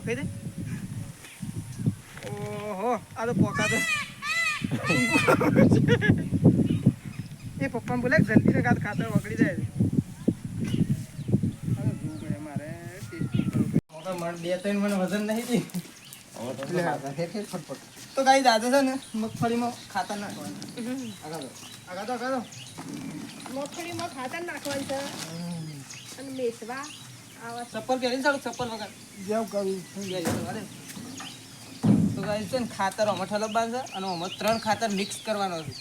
વખાઈ દે. ઓહો આ તો પોકા તો એ પપ્પા બોલે જલ્દી ને કાત ખાતર વગડી જાય. મારે બે ત્રણ મને વજન નહીં તો કઈ દાદા છે ને મગફળીમાં ખાતર નાખવાનું. આગળ મગફળીમાં ખાતર નાખવાનું છે અને મેસવા ચપ્પલ પહેરીને ચાલુ ચપ્પલ વગર જેવું કરવું તો કઈ છે ને ખાતર આમાં ઠલવવાનું છે અને આમાં 3 ખાતર મિક્સ કરવાનો છે.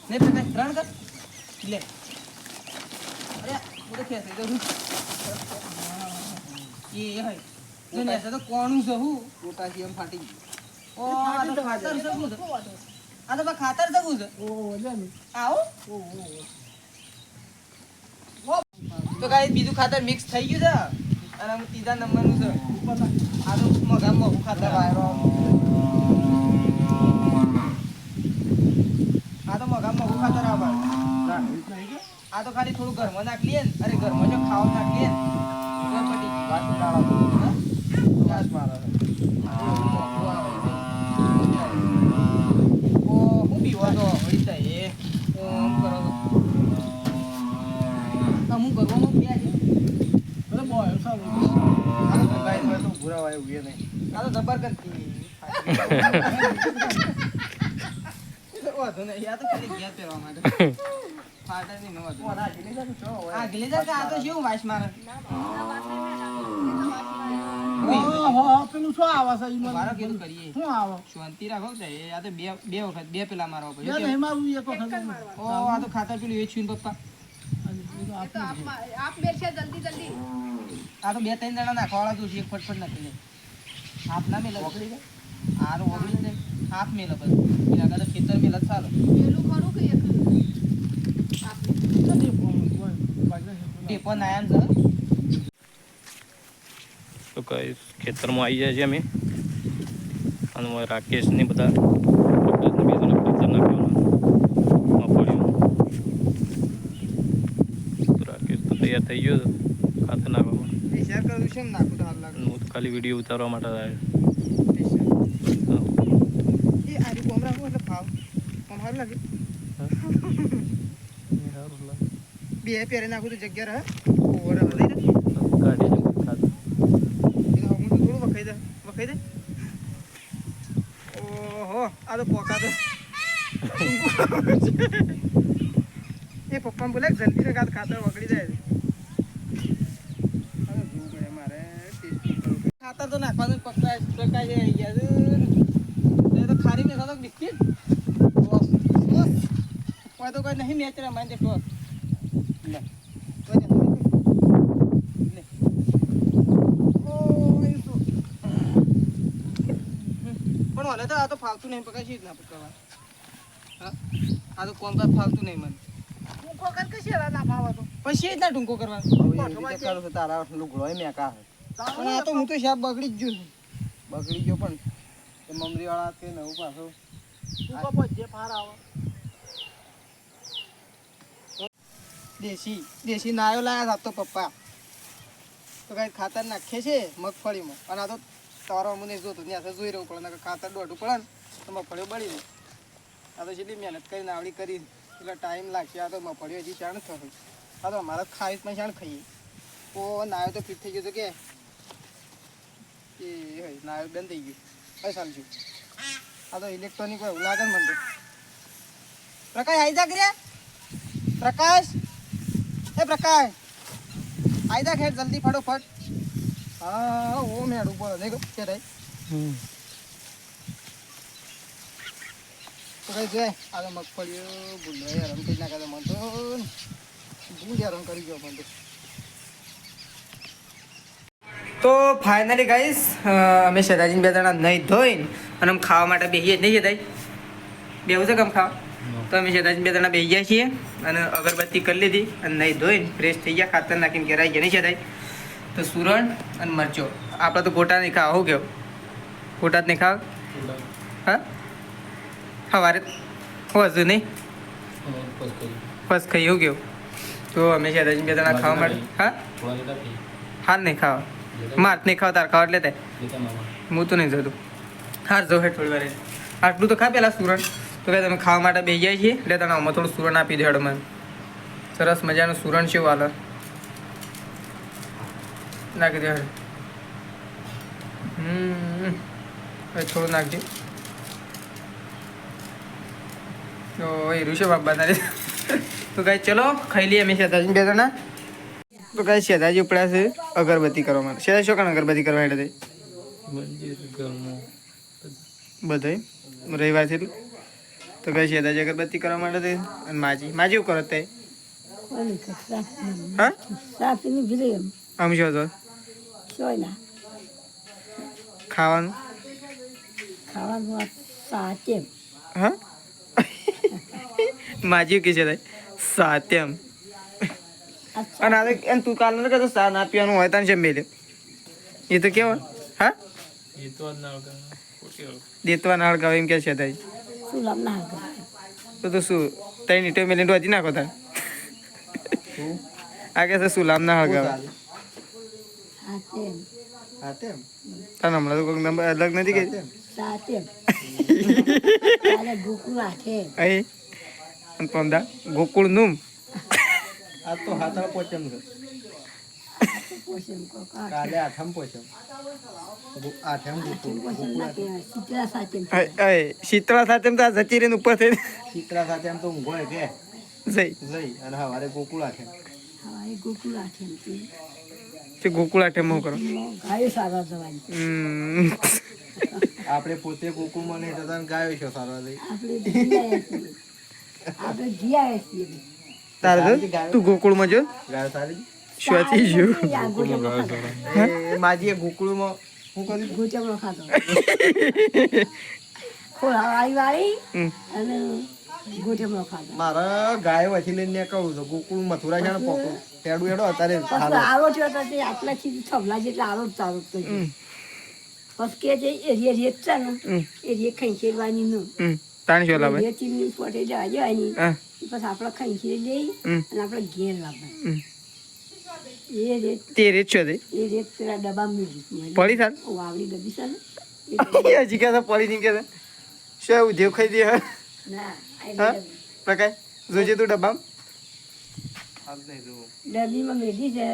નહીં પણ 3 કર લે. અરે બધું ખેંચાઈ જવું એ હોય તો ને તો કોણું છે હું પોટાશિયમ ફાટી ગયું. ઓ આ તો ખાતર જવું છે. આ તો ખાતર જવું છે. ઓ આવો તો ગાઈસ બીજું ખાતર મિક્સ થઈ ગયું છે અને ત્રીજા નંબરનું છે આ તો મગામાં ખાતર આવ્યો. આ તો મગામાં ખાતર આવે. આ તો ખાલી થોડું ઘરમાં નાખી લે ને. અરે ઘરમાં જો ખાવા નાખી લે ને પટી વાત ઉડાડો ગાસ મારો. ઓ હું પીવા તો વળી થાય એ ઓમ કરો અમુક કરવાનું બે છે. બરાબર બોય સાવ આ તો ગાય હોય તો ભૂરા વાય ઉગે નહીં. આ તો જબર કરતી વાતો નહીં. આ તો ખાલી ગયા પહેરવા માટે ફાટે નહીં નો વાતો. આ ગીલે જા આ તો શું વાસ મારે. પેલું શું આવે છે મારો કેવું કરીએ શું આવે શાંતિ રાખો છે. આ તો બે વખત બે પેલા મારવા પડે નહીં મારું એક વખત. ઓ આ તો ખાતર પેલું એ છું પપ્પા. આપ બેસે જલ્દી જલ્દી. આ તો 2-3 જણા નાખવાળા તો એક ફટફટ નાખી દે. હાફ ના મેલે ઓગળી જાય. આરો ઓગળી જાય હાફ મેલે બસ. એના કરતા ખેતર મેલે ચાલો. પેલું ખરું કે એક ડેપો નાયામ છે. તો કઈ ખેતરમાં આવી જાય છે અમે અને રાકેશ ને બધા રાકેશ તો તૈયાર થઈ ગયો ખાતર નાખવામાં. શેર કરું છે એમ નાખું તો હાલ લાગે. હું તો ખાલી વિડીયો ઉતારવા માટે આવ્યો. એ આરી કોમરા હું એટલે ભાવ કોમ હારું લાગે. બે પહેરી નાખું તો જગ્યા રહે ઓવર હવે ને કાઢી છે ખાતર. હું તો થોડું વખાઈ દે. ઓહો આ તો પોકા તો એ પપ્પા બોલે જલ્દી ને કાત ખાતર વગડી જાય. મારે ખાતર તો નાખવાનું પ્રકાશ આવી ગયા તો ખારી મેં ખાતો બિસ્કીટ કોઈ તો કોઈ નહીં મેચ રમાય છે ટોસ પણ મને તો આ તો ફાવતું નહીં પકાશી જ ના પકડવા. હા આ તો કોમ ફાવતું નહીં મને. ટૂંકો કર કે શેરા ના ભાવ હતો પછી જ ના ટૂંકો કરવાનો. તારા લુગડો મેકા પણ આ તો હું તો શાપ બગડી જ ગયો. બગડી ગયો પણ મમરી વાળા કે નવું પાછું ટૂંકો પજે ફાર આવે. દેશી નાયો લાયા આપતો પપ્પા તો કઈ ખાતર નાખે છે મગફળીમાં અને આ તો તારો મને જોતો ત્યાં જોઈ રહ્યું પડે ને ખાતર દોઢું પડે ને તો મગફળીઓ બળી જાય. આ તો જેટલી મહેનત કરીને આવડી કરી એટલે ટાઈમ લાગશે. આ તો મગફળીઓ હજી ચાણ થશે. આ તો અમારે ખાઈશ પણ ચાણ ખાઈએ. ઓ નાયો તો ફિટ થઈ ગયો તો કે એ નાયો બંધ થઈ ગયું કઈ ચાલશું. આ તો ઇલેક્ટ્રોનિક હોય એવું લાગે ને મને તો. પ્રકાશ આવી જા કરે પ્રકાશ એ પ્રકાશ આવી જા ખેડ જલ્દી ફટોફટ. હા ઓ મેળ ઉપર નહીં કે થાય તો કઈ જાય. આ તો મગફળીઓ ભૂલ હેરાન કરી નાખે મને તો બહુ હેરાન કરી ગયો મને તો ફાઇનલી ગાઈસ અમે શેતાજીને 2 જણા નહીં ધોઈને અને અમે ખાવા માટે બેસીએ જ નહીં શેતાજી બેવું છે કેમ ખાવા તો અમે શેતાજીને 2 જણા બેસી ગયા છીએ અને અગરબત્તી કરી લીધી અને નહીં ધોઈને ફ્રેશ થઈ ગયા ખાતર નાખીને ઘેર આવી ગયા નહીં શેતાજી. તો સુરણ અને મરચો આપણે તો ગોટા નહીં ખાવા. હું કેવું ગોટા જ નહીં ખાવ હા સવારે હજુ નહીં બસ ખાઈ એવું કેવું તો અમે શેતાજીને 2 જણા ખાવા માટે હા હાલ નહીં ખાવા માર નહીં ખાવ તાર ખાવ એટલે તે હું તો નહીં જતું હાર જો હે થોડી વાર આટલું તો ખા પેલા સુરણ તો કે તમે ખાવા માટે બેસી જાય છીએ એટલે તને આમાં થોડું સુરણ આપી દેડો મને સરસ મજાનું સુરણ છે વાલો નાખી દે હવે થોડું નાખજે તો એ રૂશે બાપા તારે તો કાંઈ ચલો ખાઈ લઈએ અમે શેતાજી બે જણા તો કાંઈ શેતાજી ઉપડ્યા છે અગરબત્તી કરવા માટે શેતા શું કારણે અગરબત્તી કરવા એટલે બધાય રવિવાર છે તો કાંઈ શેતાજી અગરબત્તી કરવા માટે તે અને માજી માજી એવું કરો તે હા આમ શું હતો ખાવાનું હા માજી કે છે સાત્યમ અને આ એમ તું કાલ નથી કહેતો સા ના પીવાનું હોય તને જમી લે એ તો કેવો હા દેતવા ના હળગાવે એમ કે છે તાઈ તો શું તઈ નીટો મેલી વાંચી નાખો તાર આ કે છે સુલામ ના હળગાવે તાર હમણાં તો કોઈ નંબર અલગ નથી કે અને પમદા ગોકુળ નું આ તો હાથા પોચમ છે કાલે આઠમ પોચમ આઠમ શીતળા સાથે તો જચી રહીને ઉપર થઈ શીતળા સાથે એમ તો ઊંઘો કે જઈ અને હવારે ગોકુળ આઠમ ગોકુળ આઠમ હું કરો આપણે પોતે ગોકુળમાં નહીં થતા ગાયો છો સારવા દઈ તારે તું ગોકુળમાં જો ગાયો સારી શ્વાથી જો માજી ગોકુળમાં હું કરી ગોચમનો ખાતો મારા ગાયો વચ્ચે લઈને કહું છું ગોકુળ મથુરા છે ને પકડું તેડું એડો અત્યારે આરો થયો તો આટલા ચીજ થબલા જેટલા આરો તારો તો બસ કે છે એ રેત છે ને એ રે ખંચેરવાની નું તાણી શું લાવે એ ચીની પોટે જવાની પછી આપણે ખંચેરી લઈ અને આપણે ઘેર લાવવાની એ રેત તે રેત છો તે એ રેત પેલા ડબ્બા મેલી પડી થાર વાવડી ડબ્બી છે ને હજી કે પડી નહીં કે શું ઉદ્યોગ ખાઈ દે ના હા પ્રકાશ જોજે તું ડબ્બામાં ડબ્બીમાં મેલી છે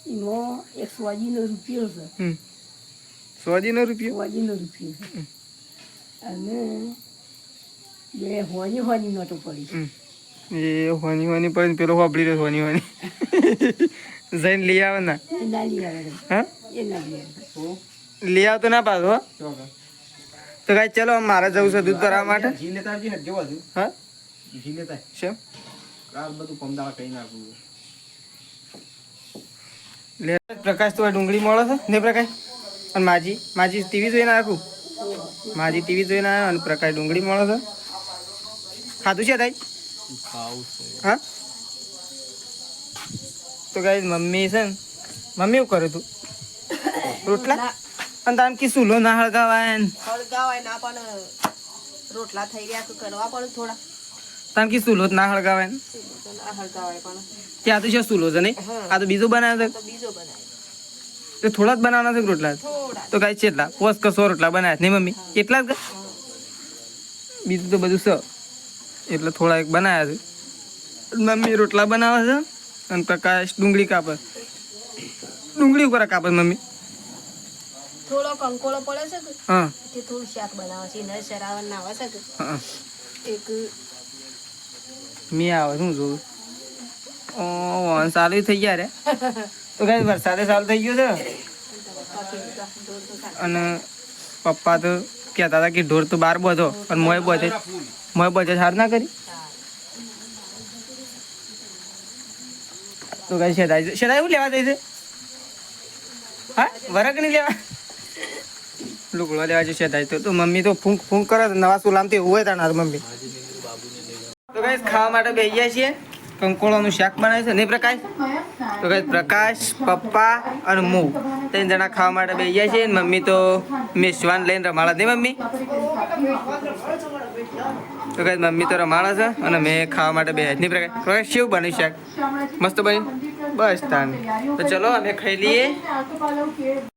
એમાં એક સોજીનો રૂપિયો છે સોજીનો રૂપિયો સોજીનો રૂપિયો છે અને બે હોની નોટો પડી એ હોની પડી પેલો વાપરી રહ્યો હોની જઈને લઈ આવે ના એ ના લઈ આવે હા એ ના લઈ આવે લઈ આવતો ના પાછો તો કાંઈ ચલો મારે જવું છે દૂધ ભરવા માટે હા શું લે પ્રકાશ તો ડુંગળી મળે છે ને પ્રકાશ અને માજી ટીવી જોઈને આખું માજી ટીવી જોઈને આવ્યો અને પ્રકાશ ડુંગળી મળે છે ખાધું છે તાઈ હા તો કાંઈ મમ્મી છે ને મમ્મી એવું કર્યું તું રોટલા અને તામ કી સુલો ના હળગાવાય ના પણ રોટલા થઈ ગયા તો કરવા પડે થોડા તામ કી સુલો ના હળગાવાય ના હળગાવાય પણ ત્યાં તો છે સુલો છે નહીં આ તો બીજું બનાવ્યો છે બીજો બનાય તો થોડા જ બનાવવાના છે રોટલા તો કાંઈ કેટલા 5 કે 100 રોટલા બનાવ્યા નહીં મમ્મી એટલા જ બીજું તો બધું છે એટલે થોડા એક બનાવ્યા છે મમ્મી રોટલા બનાવે છે અને પ્રકાશ ડુંગળી કાપે ડુંગળી ઉપર કાપે મમ્મી થોડો કંકોળો પડે છે કે હા તે થોડું શાક બનાવે છે ને શરાવન ના આવે છે હા કે એક મેં આવે શું જોઉં ચાલુ થઈ ગયા રે તો કાંઈ વરસાદે ચાલુ થઈ ગયો છે અને પપ્પા તો કહેતા હતા કે ઢોર તો બહાર બધો અને મોય બધે હાર ના કરી તો કાંઈ શેદાઈ એવું લેવા દે છે હા વરક નહીં લેવા લુગડો લેવા છે શેદાઈ તો મમ્મી તો ફૂંક કરે નવા સુલામથી હોય તાણા મમ્મી તો કાંઈ ખાવા માટે બેસી ગયા છીએ કંકોળાનું શાક બનાવે છે નહીં પ્રકાશ તો કાંઈ પ્રકાશ પપ્પા અને હું 3 જણા ખાવા માટે બેસી ગયા છીએ મમ્મી તો મેસવાન લઈને રમાડા નહીં મમ્મી તો કાંઈ મમ્મી તો રમાડા છે અને મેં ખાવા માટે બેસ્યા નહીં પ્રકાશ કેવું બન્યું શાક મસ્ત બન્યું બસ તાન તો ચલો અમે ખાઈ લઈએ.